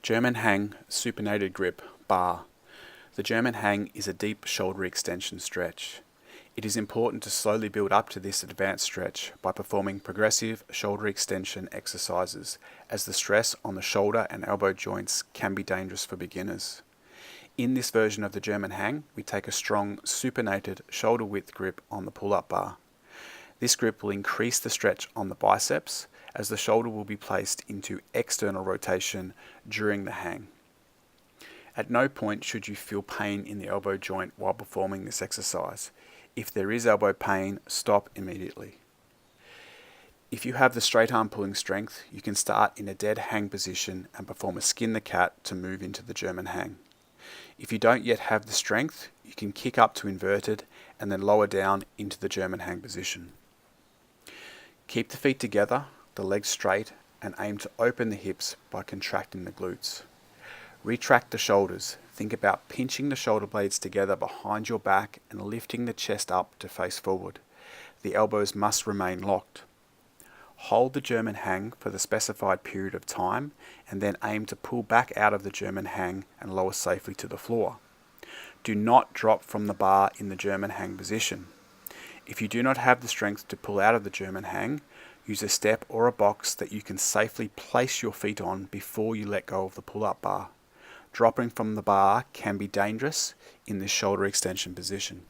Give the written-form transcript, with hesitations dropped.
German hang supinated grip bar. The German hang is a deep shoulder extension stretch. It is important to slowly build up to this advanced stretch by performing progressive shoulder extension exercises, as the stress on the shoulder and elbow joints can be dangerous for beginners. In this version of the German hang, we take a strong supinated shoulder width grip on the pull-up bar. This grip will increase the stretch on the biceps, as the shoulder will be placed into external rotation during the hang. At no point should you feel pain in the elbow joint while performing this exercise. If there is elbow pain, stop immediately. If you have the straight arm pulling strength, you can start in a dead hang position and perform a skin the cat to move into the German hang. If you don't yet have the strength, you can kick up to inverted and then lower down into the German hang position. Keep the feet together, the legs straight, and aim to open the hips by contracting the glutes. Retract the shoulders. Think about pinching the shoulder blades together behind your back and lifting the chest up to face forward. The elbows must remain locked. Hold the German hang for the specified period of time and then aim to pull back out of the German hang and lower safely to the floor. Do not drop from the bar in the German hang position. If you do not have the strength to pull out of the German hang, use a step or a box that you can safely place your feet on before you let go of the pull-up bar. Dropping from the bar can be dangerous in this shoulder extension position.